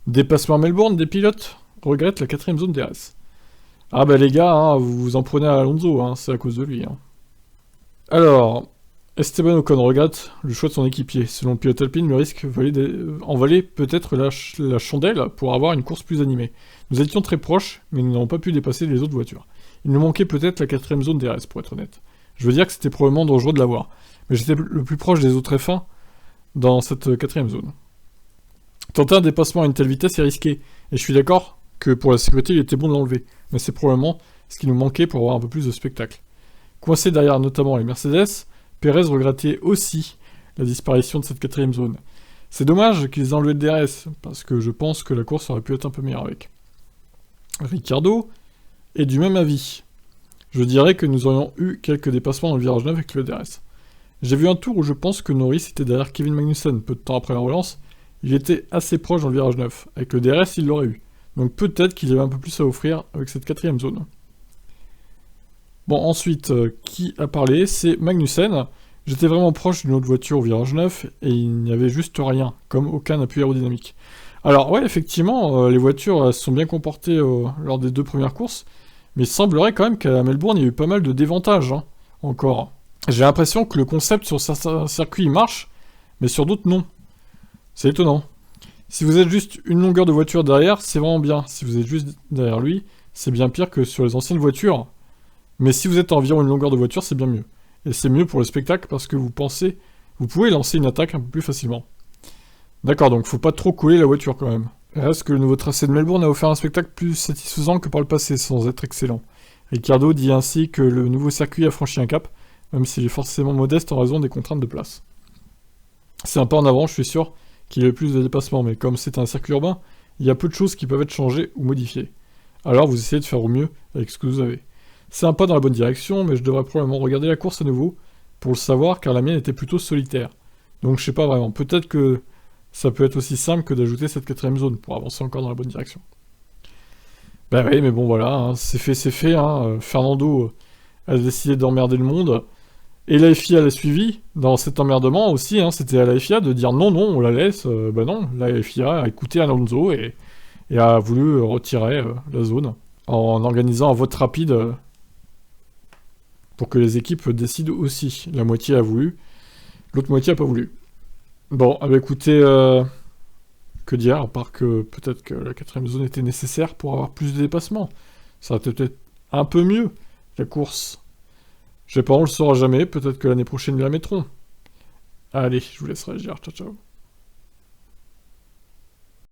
Dépassement à Melbourne, des pilotes regrettent la 4ème zone DRS. Ah bah les gars, hein, vous vous en prenez à Alonso, hein, c'est à cause de lui. Hein. Alors, Esteban Ocon regrette le choix de son équipier. Selon le pilote Alpine, le risque en valait peut-être la chandelle pour avoir une course plus animée. Nous étions très proches, mais nous n'avons pas pu dépasser les autres voitures. Il nous manquait peut-être la 4ème zone DRS, pour être honnête. Je veux dire que c'était probablement dangereux de l'avoir. Mais j'étais le plus proche des autres F1 dans cette 4ème zone. Tenter un dépassement à une telle vitesse est risqué, et je suis d'accord que pour la sécurité il était bon de l'enlever, mais c'est probablement ce qui nous manquait pour avoir un peu plus de spectacle. Coincé derrière notamment les Mercedes, Perez regrettait aussi la disparition de cette 4ème zone. C'est dommage qu'ils aient enlevé le DRS, parce que je pense que la course aurait pu être un peu meilleure avec. Ricciardo est du même avis. Je dirais que nous aurions eu quelques dépassements dans le virage 9 avec le DRS. J'ai vu un tour où je pense que Norris était derrière Kevin Magnussen peu de temps après la relance. Il était assez proche dans le virage 9. Avec le DRS, il l'aurait eu. Donc peut-être qu'il y avait un peu plus à offrir avec cette 4ème zone. Bon, ensuite, qui a parlé? C'est Magnussen. J'étais vraiment proche d'une autre voiture au virage 9 et il n'y avait juste rien, comme aucun appui aérodynamique. Alors ouais, effectivement, les voitures se sont bien comportées lors des 2 premières courses, mais il semblerait quand même qu'à Melbourne, il y a eu pas mal de dévantages, hein, encore. J'ai l'impression que le concept sur certains circuits marche, mais sur d'autres non. C'est étonnant. Si vous êtes juste une longueur de voiture derrière, c'est vraiment bien. Si vous êtes juste derrière lui, c'est bien pire que sur les anciennes voitures. Mais si vous êtes à environ une longueur de voiture, c'est bien mieux. Et c'est mieux pour le spectacle parce que vous pouvez lancer une attaque un peu plus facilement. D'accord, donc faut pas trop coller la voiture quand même. Il reste que le nouveau tracé de Melbourne a offert un spectacle plus satisfaisant que par le passé, sans être excellent. Ricciardo dit ainsi que le nouveau circuit a franchi un cap, même s'il est forcément modeste en raison des contraintes de place. C'est un pas en avant, je suis sûr qu'il y a plus de dépassements, mais comme c'est un circuit urbain, il y a peu de choses qui peuvent être changées ou modifiées. Alors vous essayez de faire au mieux avec ce que vous avez. C'est un pas dans la bonne direction, mais je devrais probablement regarder la course à nouveau pour le savoir, car la mienne était plutôt solitaire. Donc je sais pas vraiment, peut-être que ça peut être aussi simple que d'ajouter cette 4ème zone pour avancer encore dans la bonne direction. Bah oui, mais bon voilà, hein, c'est fait, hein. Fernando a décidé d'emmerder le monde, et la FIA l'a suivi dans cet emmerdement aussi, hein, c'était à la FIA de dire non, on la laisse, bah non, la FIA a écouté Alonso et a voulu retirer la zone en organisant un vote rapide pour que les équipes décident aussi. La moitié a voulu, l'autre moitié a pas voulu. Bon, bah écoutez, que dire, à part que peut-être que la 4ème zone était nécessaire pour avoir plus de dépassements. Ça aurait peut-être un peu mieux, la course. Je sais pas, on le saura jamais, peut-être que l'année prochaine ils la mettront. Allez, je vous laisse réagir, ciao ciao.